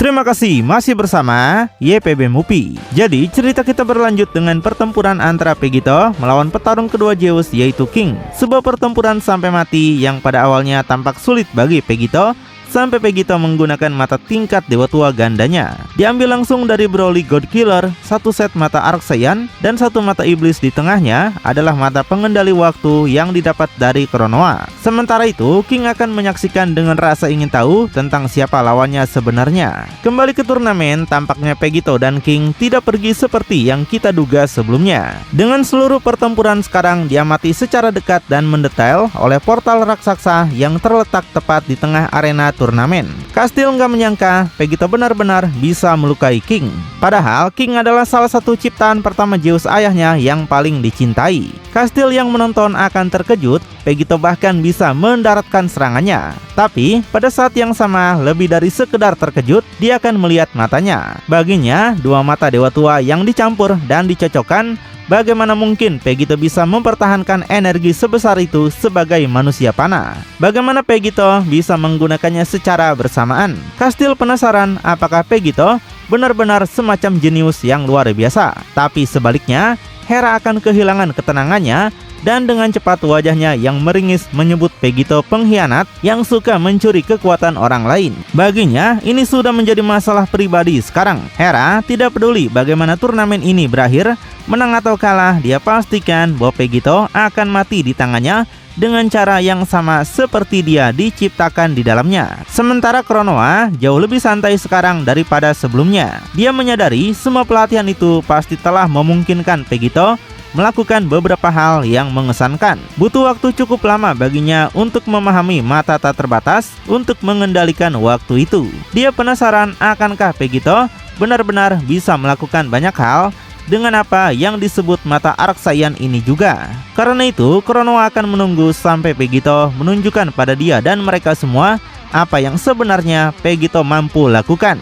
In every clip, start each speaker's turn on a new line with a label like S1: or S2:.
S1: Terima kasih masih bersama YPB Movie. Jadi cerita kita berlanjut dengan pertempuran antara Vegito melawan petarung kedua Zeus yaitu King. Sebuah pertempuran sampai mati yang pada awalnya tampak sulit bagi Vegito, sampai Vegito menggunakan mata tingkat Dewa Tua gandanya. Diambil langsung dari Broly God Killer, satu set mata Archean dan satu mata iblis di tengahnya adalah mata pengendali waktu yang didapat dari Konoha. Sementara itu, King akan menyaksikan dengan rasa ingin tahu tentang siapa lawannya sebenarnya. Kembali ke turnamen, tampaknya Vegito dan King tidak pergi seperti yang kita duga sebelumnya. Dengan seluruh pertempuran sekarang diamati secara dekat dan mendetail oleh portal raksasa yang terletak tepat di tengah arena turnamen. Kastil nggak menyangka Vegito benar-benar bisa melukai King. Padahal King adalah salah satu ciptaan pertama Zeus ayahnya yang paling dicintai. Kastil yang menonton akan terkejut, Vegito bahkan bisa mendaratkan serangannya. Tapi pada saat yang sama, lebih dari sekedar terkejut, dia akan melihat matanya. Baginya, dua mata Dewa Tua yang dicampur dan dicocokkan. Bagaimana mungkin Vegito bisa mempertahankan energi sebesar itu sebagai manusia panah? Bagaimana Vegito bisa menggunakannya secara bersamaan? Kastil penasaran apakah Vegito benar-benar semacam jenius yang luar biasa. Tapi sebaliknya, Hera akan kehilangan ketenangannya dan dengan cepat wajahnya yang meringis menyebut Vegito pengkhianat yang suka mencuri kekuatan orang lain. Baginya, ini sudah menjadi masalah pribadi sekarang. Hera tidak peduli bagaimana turnamen ini berakhir, menang atau kalah, dia pastikan bahwa Vegito akan mati di tangannya dengan cara yang sama seperti dia diciptakan di dalamnya. Sementara Konoha jauh lebih santai sekarang daripada sebelumnya. Dia menyadari semua pelatihan itu pasti telah memungkinkan Vegito melakukan beberapa hal yang mengesankan. Butuh waktu cukup lama baginya untuk memahami mata tak terbatas untuk mengendalikan waktu itu. Dia penasaran akankah Vegito benar-benar bisa melakukan banyak hal dengan apa yang disebut mata Archean ini juga. Karena itu, Konoha akan menunggu sampai Vegito menunjukkan pada dia dan mereka semua apa yang sebenarnya Vegito mampu lakukan.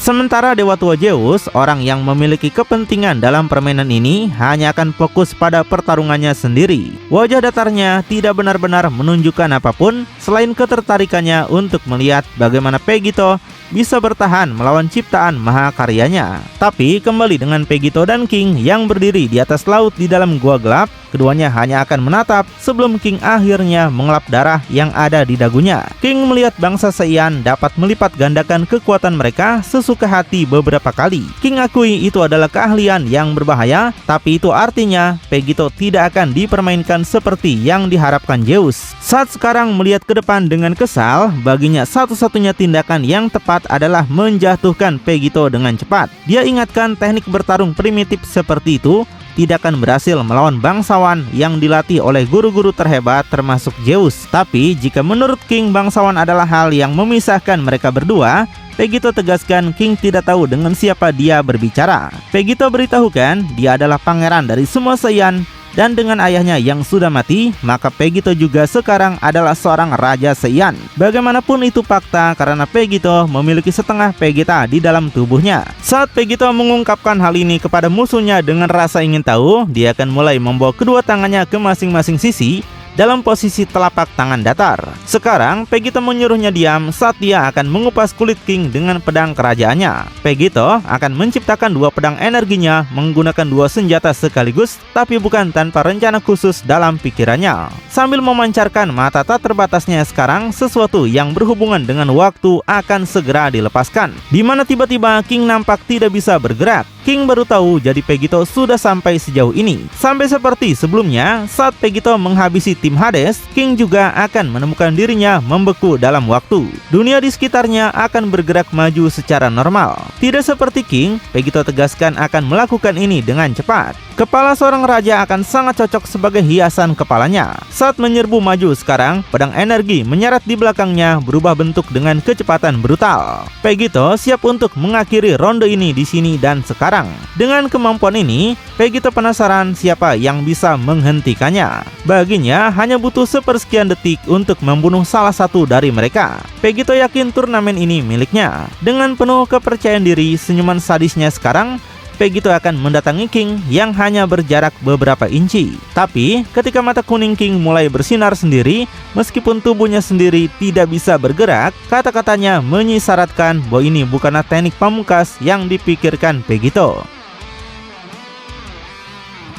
S1: Sementara Dewa Tua Zeus, orang yang memiliki kepentingan dalam permainan ini, hanya akan fokus pada pertarungannya sendiri. Wajah datarnya tidak benar-benar menunjukkan apapun selain ketertarikannya untuk melihat bagaimana Vegito bisa bertahan melawan ciptaan mahakaryanya. Tapi kembali dengan Vegito dan King yang berdiri di atas laut di dalam gua gelap, keduanya hanya akan menatap sebelum King akhirnya mengelap darah yang ada di dagunya. King melihat bangsa Saiyan dapat melipat gandakan kekuatan mereka sesuka hati beberapa kali. King akui itu adalah keahlian yang berbahaya, tapi itu artinya Vegito tidak akan dipermainkan seperti yang diharapkan Zeus. Saat sekarang melihat ke depan dengan kesal, baginya satu-satunya tindakan yang tepat adalah menjatuhkan Vegito dengan cepat. Dia ingatkan teknik bertarung primitif seperti itu tidak akan berhasil melawan bangsawan yang dilatih oleh guru-guru terhebat termasuk Zeus. Tapi jika menurut King bangsawan adalah hal yang memisahkan mereka berdua, Vegito tegaskan King tidak tahu dengan siapa dia berbicara. Vegito beritahukan dia adalah pangeran dari semua Saiyan, dan dengan ayahnya yang sudah mati, maka Vegito juga sekarang adalah seorang Raja Saiyan. Bagaimanapun itu fakta karena Vegito memiliki setengah Vegeta di dalam tubuhnya. Saat Vegito mengungkapkan hal ini kepada musuhnya dengan rasa ingin tahu, dia akan mulai membawa kedua tangannya ke masing-masing sisi dalam posisi telapak tangan datar. Sekarang Vegito menyuruhnya diam saat dia akan mengupas kulit King dengan pedang kerajaannya. Vegito akan menciptakan dua pedang energinya menggunakan dua senjata sekaligus, tapi bukan tanpa rencana khusus dalam pikirannya. Sambil memancarkan mata tak terbatasnya sekarang, sesuatu yang berhubungan dengan waktu akan segera dilepaskan. Di mana tiba-tiba King nampak tidak bisa bergerak. King baru tahu jadi Vegito sudah sampai sejauh ini. Sampai seperti sebelumnya, saat Vegito menghabisi tim Hades, King juga akan menemukan dirinya membeku dalam waktu. Dunia di sekitarnya akan bergerak maju secara normal. Tidak seperti King, Vegito tegaskan akan melakukan ini dengan cepat. Kepala seorang raja akan sangat cocok sebagai hiasan kepalanya. Saat menyerbu maju sekarang, pedang energi menyeret di belakangnya berubah bentuk dengan kecepatan brutal. Vegito siap untuk mengakhiri ronde ini di sini dan sekarang. Dengan kemampuan ini, Vegito penasaran siapa yang bisa menghentikannya. Baginya hanya butuh sepersekian detik untuk membunuh salah satu dari mereka. Vegito yakin turnamen ini miliknya. Dengan penuh kepercayaan diri, senyuman sadisnya sekarang Pegito akan mendatangi King yang hanya berjarak beberapa inci. Tapi ketika mata kuning King mulai bersinar sendiri, meskipun tubuhnya sendiri tidak bisa bergerak, kata-katanya mengisyaratkan bahwa ini bukanlah teknik pamungkas yang dipikirkan Pegito.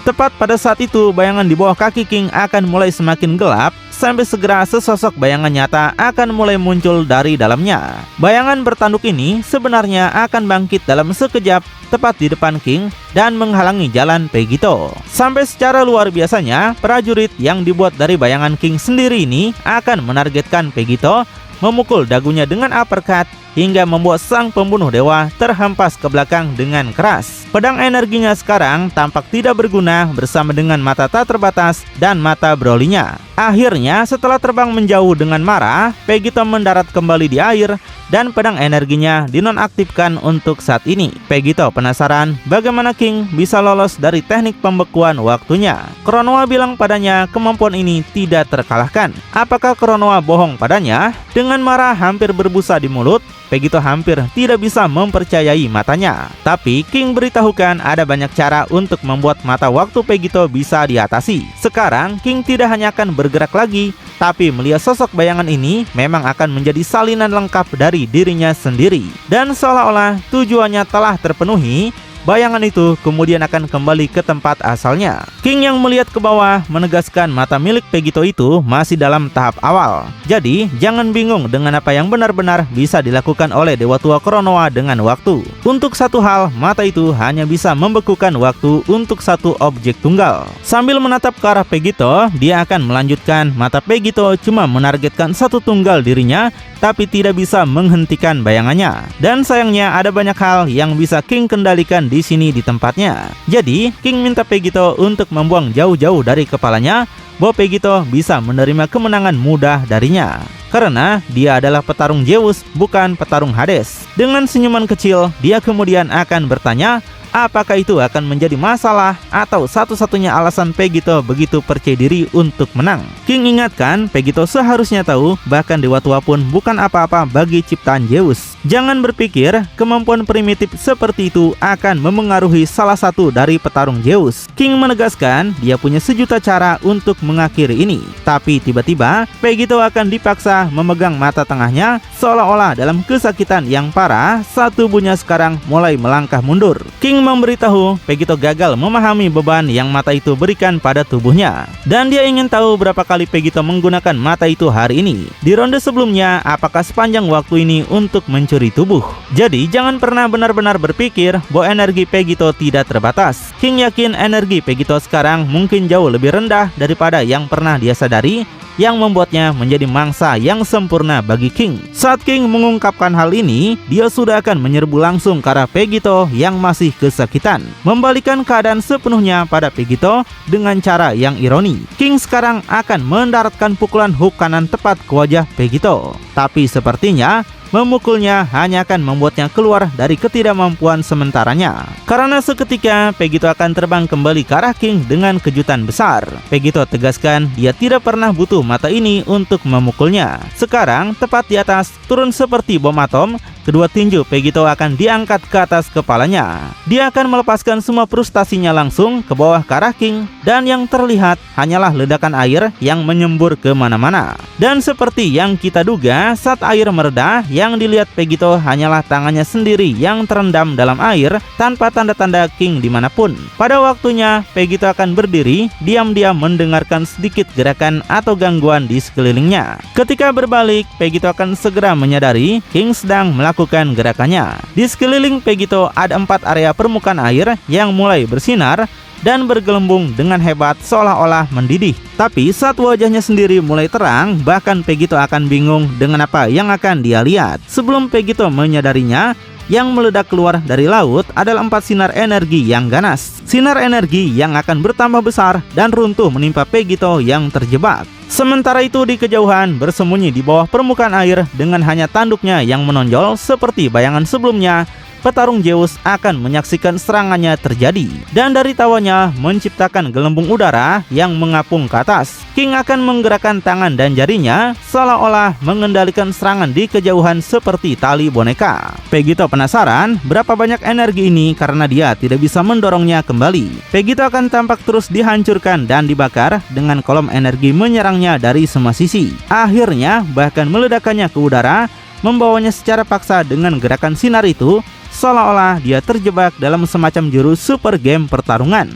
S1: Tepat pada saat itu, bayangan di bawah kaki King akan mulai semakin gelap, sampai segera sesosok bayangan nyata akan mulai muncul dari dalamnya. Bayangan bertanduk ini sebenarnya akan bangkit dalam sekejap tepat di depan King dan menghalangi jalan Pegito. Sampai secara luar biasanya, prajurit yang dibuat dari bayangan King sendiri ini akan menargetkan Pegito, memukul dagunya dengan uppercut hingga membuat sang pembunuh dewa terhempas ke belakang dengan keras. Pedang energinya sekarang tampak tidak berguna bersama dengan mata tak terbatas dan mata Broly-nya. Akhirnya setelah terbang menjauh dengan marah, Pegito mendarat kembali di air dan pedang energinya dinonaktifkan untuk saat ini. Pegito penasaran bagaimana King bisa lolos dari teknik pembekuan waktunya. Konoha bilang padanya kemampuan ini tidak terkalahkan. Apakah Konoha bohong padanya? Dengan marah hampir berbusa di mulut, Pegito hampir tidak bisa mempercayai matanya. Tapi King beritahukan ada banyak cara untuk membuat mata waktu Pegito bisa diatasi. Sekarang King tidak hanya akan bergerak lagi, tapi melihat sosok bayangan ini memang akan menjadi salinan lengkap dari dirinya sendiri. Dan seolah-olah tujuannya telah terpenuhi, bayangan itu kemudian akan kembali ke tempat asalnya. King yang melihat ke bawah menegaskan mata milik Pegito itu masih dalam tahap awal. Jadi jangan bingung dengan apa yang benar-benar bisa dilakukan oleh Dewa Tua Konoha dengan waktu. Untuk satu hal, mata itu hanya bisa membekukan waktu untuk satu objek tunggal. Sambil menatap ke arah Pegito, dia akan melanjutkan. Mata Pegito cuma menargetkan satu tunggal dirinya, tapi tidak bisa menghentikan bayangannya. Dan sayangnya ada banyak hal yang bisa King kendalikan di sini di tempatnya. Jadi King minta Pegito untuk membuang jauh-jauh dari kepalanya bahwa Pegito bisa menerima kemenangan mudah darinya, karena dia adalah petarung Zeus, bukan petarung Hades. Dengan senyuman kecil, dia kemudian akan bertanya apakah itu akan menjadi masalah atau satu-satunya alasan Pegito begitu percaya diri untuk menang. King ingatkan Pegito seharusnya tahu bahkan Dewa Tua pun bukan apa-apa bagi ciptaan Zeus. Jangan berpikir kemampuan primitif seperti itu akan memengaruhi salah satu dari petarung Zeus. King menegaskan dia punya sejuta cara untuk mengakhiri ini. Tapi tiba-tiba Pegito akan dipaksa memegang mata tengahnya seolah-olah dalam kesakitan yang parah saat tubuhnya sekarang mulai melangkah mundur. King memberitahu Pegito gagal memahami beban yang mata itu berikan pada tubuhnya. Dan dia ingin tahu berapa kali Pegito menggunakan mata itu hari ini. Di ronde sebelumnya, apakah sepanjang waktu ini untuk mencuri tubuh? Jadi jangan pernah benar-benar berpikir bahwa energi Pegito tidak terbatas. King yakin energi Pegito sekarang mungkin jauh lebih rendah daripada yang pernah dia sadari, yang membuatnya menjadi mangsa yang sempurna bagi King. Saat King mengungkapkan hal ini, dia sudah akan menyerbu langsung ke arah Pegito yang masih kesakitan, membalikan keadaan sepenuhnya pada Pegito dengan cara yang ironi. King sekarang akan mendaratkan pukulan hook kanan tepat ke wajah Pegito, tapi sepertinya memukulnya hanya akan membuatnya keluar dari ketidakmampuan sementaranya. Karena seketika Pegito akan terbang kembali ke arah King dengan kejutan besar. Pegito tegaskan dia tidak pernah butuh mata ini untuk memukulnya. Sekarang tepat di atas, turun seperti bom atom, kedua tinju Pegito akan diangkat ke atas kepalanya. Dia akan melepaskan semua frustasinya langsung ke bawah ke arah King, dan yang terlihat hanyalah ledakan air yang menyembur kemana-mana. Dan seperti yang kita duga, saat air mereda, yang dilihat Pegito hanyalah tangannya sendiri yang terendam dalam air tanpa tanda-tanda King dimanapun. Pada waktunya, Pegito akan berdiri, diam-diam mendengarkan sedikit gerakan atau gangguan di sekelilingnya. Ketika berbalik, Pegito akan segera menyadari King sedang melakukan gerakannya. Di sekeliling Pegito ada 4 area permukaan air yang mulai bersinar dan bergelembung dengan hebat seolah-olah mendidih. Tapi saat wajahnya sendiri mulai terang, bahkan Pegito akan bingung dengan apa yang akan dia lihat. Sebelum Pegito menyadarinya, yang meledak keluar dari laut adalah 4 sinar energi yang ganas. Sinar energi yang akan bertambah besar dan runtuh menimpa Pegito yang terjebak. Sementara itu di kejauhan, bersembunyi di bawah permukaan air dengan hanya tanduknya yang menonjol seperti bayangan sebelumnya, petarung Zeus akan menyaksikan serangannya terjadi. Dan dari tawanya menciptakan gelembung udara yang mengapung ke atas. King akan menggerakkan tangan dan jarinya seolah-olah mengendalikan serangan di kejauhan seperti tali boneka. Vegito penasaran berapa banyak energi ini karena dia tidak bisa mendorongnya kembali. Vegito akan tampak terus dihancurkan dan dibakar dengan kolom energi menyerangnya dari semua sisi. Akhirnya bahkan meledakannya ke udara, membawanya secara paksa dengan gerakan sinar itu, seolah-olah dia terjebak dalam semacam jurus super game pertarungan.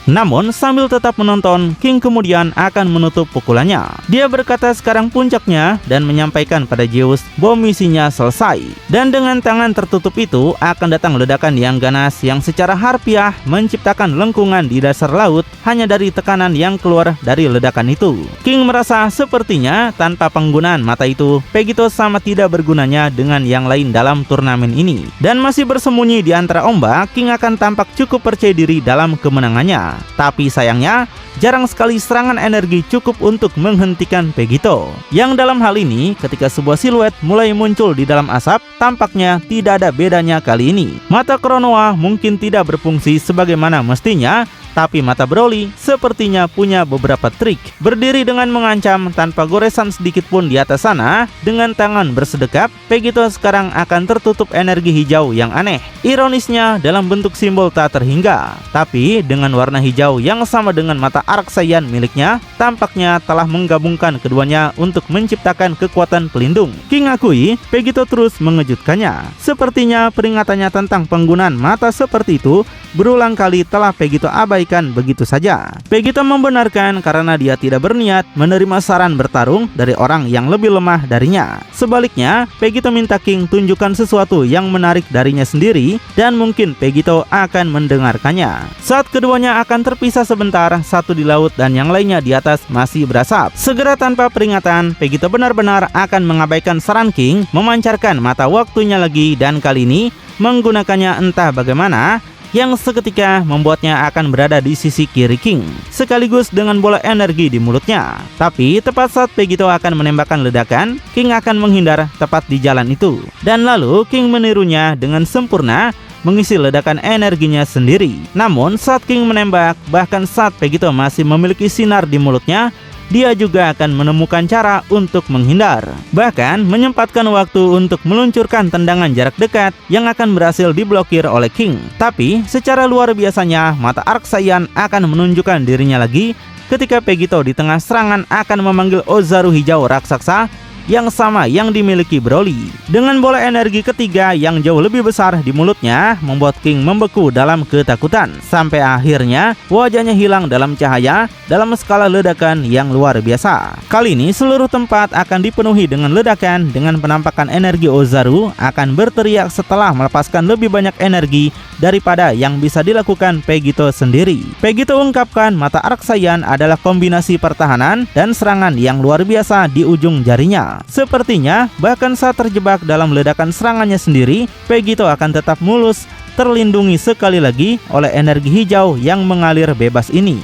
S1: Namun sambil tetap menonton, King kemudian akan menutup pukulannya. Dia berkata sekarang puncaknya dan menyampaikan pada Zeus bahwa misinya selesai. Dan dengan tangan tertutup itu akan datang ledakan yang ganas yang secara harfiah menciptakan lengkungan di dasar laut hanya dari tekanan yang keluar dari ledakan itu. King merasa sepertinya tanpa penggunaan mata itu, Vegito sama tidak bergunanya dengan yang lain dalam turnamen ini. Dan masih bersembunyi di antara ombak, King akan tampak cukup percaya diri dalam kemenangannya. Tapi sayangnya, jarang sekali serangan energi cukup untuk menghentikan Vegito. Yang dalam hal ini, ketika sebuah siluet mulai muncul di dalam asap, tampaknya tidak ada bedanya kali ini. Mata Kronoa mungkin tidak berfungsi sebagaimana mestinya, tapi mata Broly sepertinya punya beberapa trik. Berdiri dengan mengancam tanpa goresan sedikit pun di atas sana, dengan tangan bersedekap, Vegito sekarang akan tertutup energi hijau yang aneh. Ironisnya dalam bentuk simbol tak terhingga, tapi dengan warna hijau yang sama dengan mata Archean miliknya, tampaknya telah menggabungkan keduanya untuk menciptakan kekuatan pelindung. King akui, Vegito terus mengejutkannya. Sepertinya peringatannya tentang penggunaan mata seperti itu berulang kali telah Vegito abaikan begitu saja. Vegito membenarkan karena dia tidak berniat menerima saran bertarung dari orang yang lebih lemah darinya. Sebaliknya, Vegito minta King tunjukkan sesuatu yang menarik darinya sendiri dan mungkin Vegito akan mendengarkannya. Saat keduanya akan terpisah sebentar, satu di laut dan yang lainnya di atas masih berasap. Segera tanpa peringatan, Vegito benar-benar akan mengabaikan saran King, memancarkan mata waktunya lagi dan kali ini menggunakannya entah bagaimana, yang seketika membuatnya akan berada di sisi kiri King, sekaligus dengan bola energi di mulutnya. Tapi tepat saat Vegito akan menembakkan ledakan, King akan menghindar tepat di jalan itu. Dan lalu King menirunya dengan sempurna, mengisi ledakan energinya sendiri. Namun saat King menembak, bahkan saat Vegito masih memiliki sinar di mulutnya, dia juga akan menemukan cara untuk menghindar. Bahkan menyempatkan waktu untuk meluncurkan tendangan jarak dekat yang akan berhasil diblokir oleh King. Tapi secara luar biasanya, mata Archean akan menunjukkan dirinya lagi ketika Vegito di tengah serangan akan memanggil Ozaru hijau raksasa yang sama yang dimiliki Broly. Dengan bola energi ketiga yang jauh lebih besar di mulutnya, membuat King membeku dalam ketakutan. Sampai akhirnya wajahnya hilang dalam cahaya dalam skala ledakan yang luar biasa. Kali ini seluruh tempat akan dipenuhi dengan ledakan. Dengan penampakan energi Ozaru akan berteriak setelah melepaskan lebih banyak energi daripada yang bisa dilakukan Vegito sendiri. Vegito ungkapkan mata Archean adalah kombinasi pertahanan dan serangan yang luar biasa di ujung jarinya. Sepertinya bahkan saat terjebak dalam ledakan serangannya sendiri, Vegito akan tetap mulus, terlindungi sekali lagi oleh energi hijau yang mengalir bebas ini.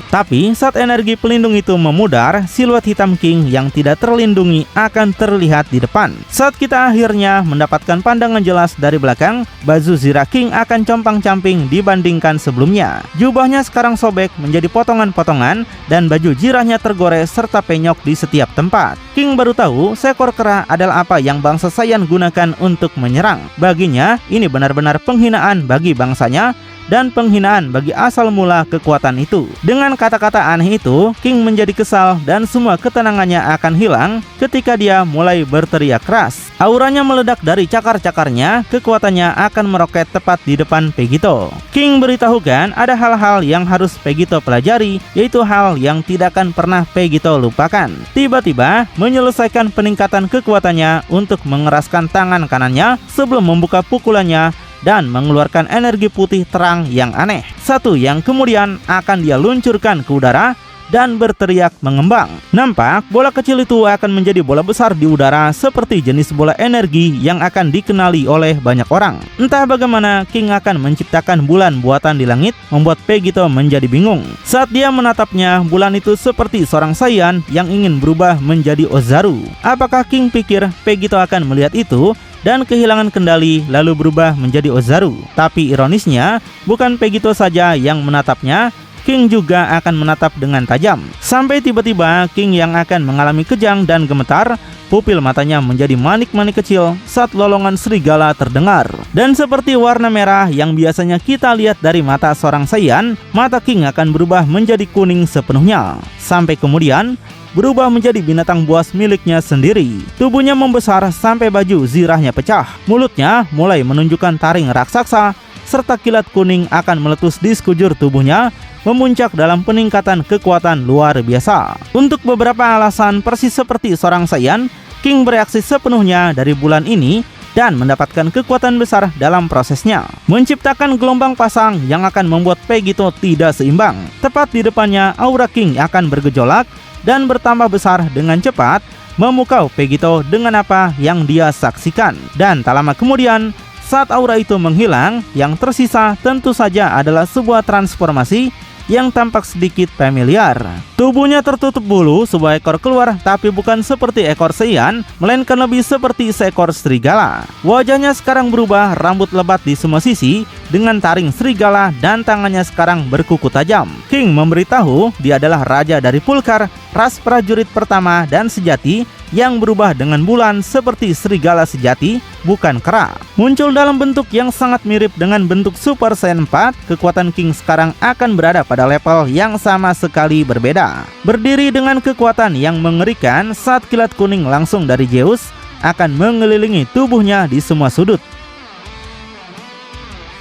S1: Tapi saat energi pelindung itu memudar, siluet hitam King yang tidak terlindungi akan terlihat di depan. Saat kita akhirnya mendapatkan pandangan jelas dari belakang, baju Zira King akan compang-camping dibandingkan sebelumnya. Jubahnya sekarang sobek menjadi potongan-potongan dan baju jirahnya tergores serta penyok di setiap tempat. King baru tahu seekor kera adalah apa yang bangsa Saiyan gunakan untuk menyerang. Baginya, ini benar-benar penghinaan bagi bangsanya dan penghinaan bagi asal mula kekuatan itu. Dengan kata-kata aneh itu, King menjadi kesal dan semua ketenangannya akan hilang ketika dia mulai berteriak keras. Auranya meledak dari cakar-cakarnya, kekuatannya akan meroket tepat di depan Vegito. King beritahukan ada hal-hal yang harus Vegito pelajari, yaitu hal yang tidak akan pernah Vegito lupakan. Tiba-tiba menyelesaikan peningkatan kekuatannya untuk mengeraskan tangan kanannya sebelum membuka pukulannya dan mengeluarkan energi putih terang yang aneh. Satu yang kemudian akan dia luncurkan ke udara dan berteriak mengembang. Nampak bola kecil itu akan menjadi bola besar di udara seperti jenis bola energi yang akan dikenali oleh banyak orang. Entah bagaimana King akan menciptakan bulan buatan di langit, membuat Vegito menjadi bingung. Saat dia menatapnya, bulan itu seperti seorang Saiyan yang ingin berubah menjadi Ozaru. Apakah King pikir Vegito akan melihat itu dan kehilangan kendali lalu berubah menjadi Ozaru? Tapi ironisnya, bukan Vegito saja yang menatapnya, King juga akan menatap dengan tajam. Sampai tiba-tiba King yang akan mengalami kejang dan gemetar, pupil matanya menjadi manik-manik kecil saat lolongan serigala terdengar. Dan seperti warna merah yang biasanya kita lihat dari mata seorang Saiyan, mata King akan berubah menjadi kuning sepenuhnya. Sampai kemudian berubah menjadi binatang buas miliknya sendiri. Tubuhnya membesar sampai baju zirahnya pecah. Mulutnya mulai menunjukkan taring raksasa, serta kilat kuning akan meletus di sekujur tubuhnya, memuncak dalam peningkatan kekuatan luar biasa. Untuk beberapa alasan persis seperti seorang Saiyan, King bereaksi sepenuhnya dari bulan ini dan mendapatkan kekuatan besar dalam prosesnya, menciptakan gelombang pasang yang akan membuat Vegito tidak seimbang. Tepat di depannya, aura King akan bergejolak dan bertambah besar dengan cepat, memukau Vegito dengan apa yang dia saksikan. Dan tak lama kemudian, saat aura itu menghilang, yang tersisa tentu saja adalah sebuah transformasi yang tampak sedikit familiar. Tubuhnya tertutup bulu, sebuah ekor keluar, tapi bukan seperti ekor Saiyan, melainkan lebih seperti seekor serigala. Wajahnya sekarang berubah, rambut lebat di semua sisi, dengan taring serigala dan tangannya sekarang berkuku tajam. King memberitahu dia adalah raja dari Pulkar, ras prajurit pertama dan sejati, yang berubah dengan bulan seperti serigala sejati, bukan kera. Muncul dalam bentuk yang sangat mirip dengan bentuk Super Saiyan 4, kekuatan King sekarang akan berada pada level yang sama sekali berbeda. Berdiri dengan kekuatan yang mengerikan saat kilat kuning langsung dari Zeus akan mengelilingi tubuhnya di semua sudut.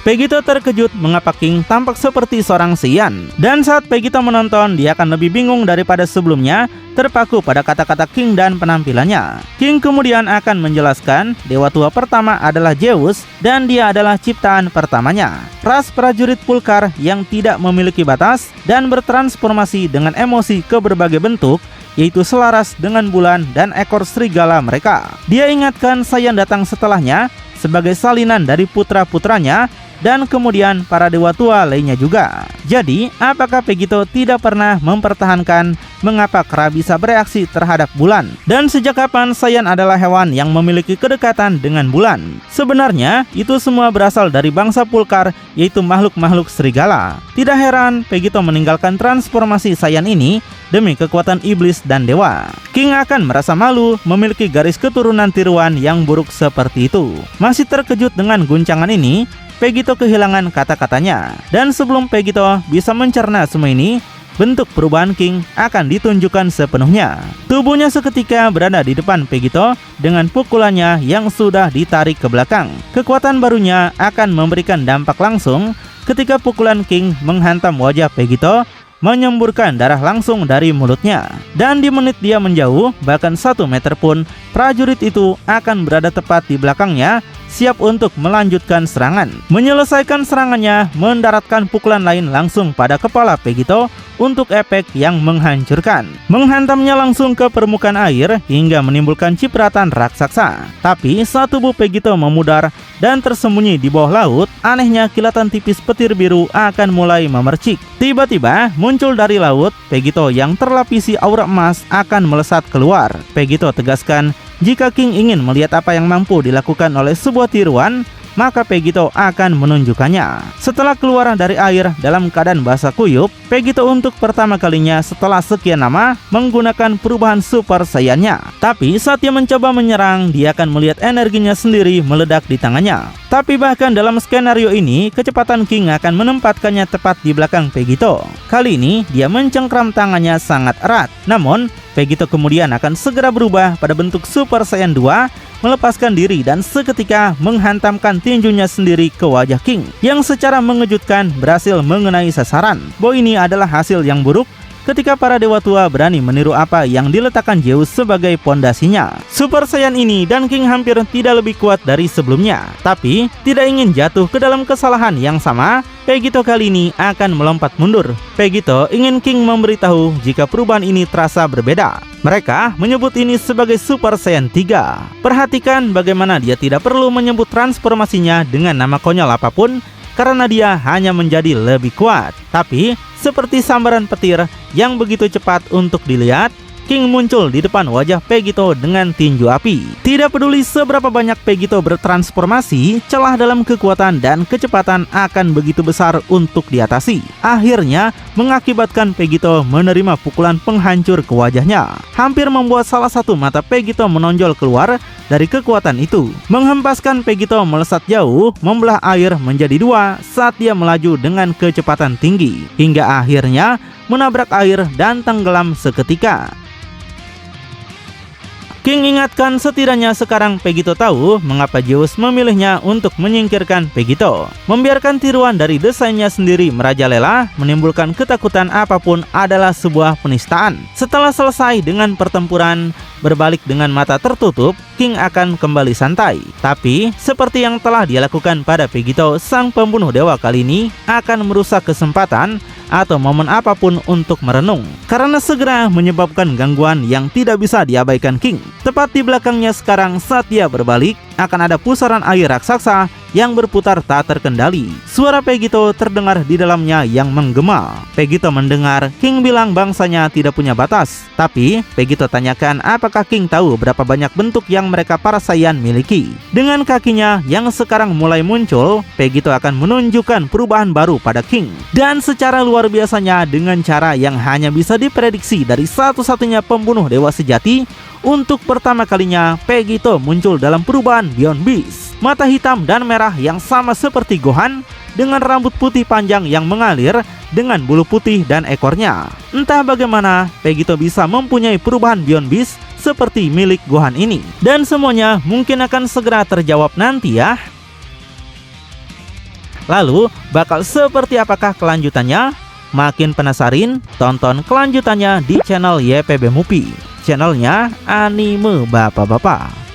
S1: Vegito terkejut mengapa King tampak seperti seorang Saiyan. Dan saat Vegito menonton, dia akan lebih bingung daripada sebelumnya, terpaku pada kata-kata King dan penampilannya. King kemudian akan menjelaskan dewa tua pertama adalah Zeus dan dia adalah ciptaan pertamanya. Ras prajurit Pulkar yang tidak memiliki batas dan bertransformasi dengan emosi ke berbagai bentuk, yaitu selaras dengan bulan dan ekor serigala mereka. Dia ingatkan Saiyan datang setelahnya sebagai salinan dari putra-putranya dan kemudian para dewa tua lainnya juga. Jadi, apakah Vegito tidak pernah mempertahankan mengapa kera bisa bereaksi terhadap bulan? Dan sejak kapan Saiyan adalah hewan yang memiliki kedekatan dengan bulan? Sebenarnya, itu semua berasal dari bangsa Pulkar, yaitu makhluk-makhluk serigala. Tidak heran Vegito meninggalkan transformasi Saiyan ini demi kekuatan iblis dan dewa. King akan merasa malu memiliki garis keturunan tiruan yang buruk seperti itu. Masih terkejut dengan guncangan ini, Vegito kehilangan kata-katanya. Dan sebelum Vegito bisa mencerna semua ini, bentuk perubahan King akan ditunjukkan sepenuhnya. Tubuhnya seketika berada di depan Vegito dengan pukulannya yang sudah ditarik ke belakang. Kekuatan barunya akan memberikan dampak langsung ketika pukulan King menghantam wajah Vegito, menyemburkan darah langsung dari mulutnya. Dan di menit dia menjauh, bahkan 1 meter pun, prajurit itu akan berada tepat di belakangnya, siap untuk melanjutkan serangan. Menyelesaikan serangannya, mendaratkan pukulan lain langsung pada kepala Vegito untuk efek yang menghancurkan. Menghantamnya langsung ke permukaan air hingga menimbulkan cipratan raksasa. Tapi saat tubuh Vegito memudar dan tersembunyi di bawah laut, anehnya kilatan tipis petir biru akan mulai memercik. Tiba-tiba muncul dari laut, Vegito yang terlapisi aura emas akan melesat keluar. Vegito tegaskan, jika King ingin melihat apa yang mampu dilakukan oleh sebuah tiruan, maka Vegito akan menunjukkannya. Setelah keluar dari air dalam keadaan basah kuyup, Vegito untuk pertama kalinya setelah sekian lama menggunakan perubahan Super Saiyan-nya. Tapi saat dia mencoba menyerang, dia akan melihat energinya sendiri meledak di tangannya. Tapi bahkan dalam skenario ini, kecepatan King akan menempatkannya tepat di belakang Vegito. Kali ini, dia mencengkram tangannya sangat erat. Namun, Vegito kemudian akan segera berubah pada bentuk Super Saiyan 2, melepaskan diri dan seketika menghantamkan tinjunya sendiri ke wajah King, yang secara mengejutkan berhasil mengenai sasaran. Bahwa ini adalah hasil yang buruk ketika para dewa tua berani meniru apa yang diletakkan Zeus sebagai pondasinya. Super Saiyan ini dan King hampir tidak lebih kuat dari sebelumnya. Tapi tidak ingin jatuh ke dalam kesalahan yang sama, Vegito kali ini akan melompat mundur. Vegito ingin King memberitahu jika perubahan ini terasa berbeda. Mereka menyebut ini sebagai Super Saiyan 3. Perhatikan bagaimana dia tidak perlu menyebut transformasinya dengan nama konyol apapun, karena dia hanya menjadi lebih kuat. Tapi seperti sambaran petir yang begitu cepat untuk dilihat, King muncul di depan wajah Vegito dengan tinju api. Tidak peduli seberapa banyak Vegito bertransformasi, celah dalam kekuatan dan kecepatan akan begitu besar untuk diatasi. Akhirnya mengakibatkan Vegito menerima pukulan penghancur ke wajahnya, hampir membuat salah satu mata Vegito menonjol keluar dari kekuatan itu, menghempaskan Vegito melesat jauh, membelah air menjadi dua saat dia melaju dengan kecepatan tinggi, hingga akhirnya menabrak air dan tenggelam seketika. King ingatkan setidaknya sekarang Vegito tahu mengapa Zeus memilihnya untuk menyingkirkan Vegito. Membiarkan tiruan dari desainnya sendiri merajalela, menimbulkan ketakutan apapun adalah sebuah penistaan. Setelah selesai dengan pertempuran, berbalik dengan mata tertutup, King akan kembali santai. Tapi seperti yang telah dia lakukan pada Vegito, sang pembunuh dewa kali ini akan merusak kesempatan atau momen apapun untuk merenung, karena segera menyebabkan gangguan yang tidak bisa diabaikan King. Tepat di belakangnya sekarang saat dia berbalik, akan ada pusaran air raksasa yang berputar tak terkendali. Suara Vegito terdengar di dalamnya yang menggema. Vegito mendengar King bilang bangsanya tidak punya batas. Tapi Vegito tanyakan apakah King tahu berapa banyak bentuk yang mereka para Saiyan miliki. Dengan kakinya yang sekarang mulai muncul, Vegito akan menunjukkan perubahan baru pada King. Dan secara luar biasanya dengan cara yang hanya bisa diprediksi dari satu-satunya pembunuh dewa sejati, untuk pertama kalinya Vegito muncul dalam perubahan Beyond Beast. Mata hitam dan merah yang sama seperti Gohan, dengan rambut putih panjang yang mengalir, dengan bulu putih dan ekornya. Entah bagaimana Vegito bisa mempunyai perubahan Beyond Beast seperti milik Gohan ini. Dan semuanya mungkin akan segera terjawab nanti ya. Lalu bakal seperti apakah kelanjutannya? Makin penasaran? Tonton kelanjutannya di channel YPB Movie, channelnya anime bapak-bapak.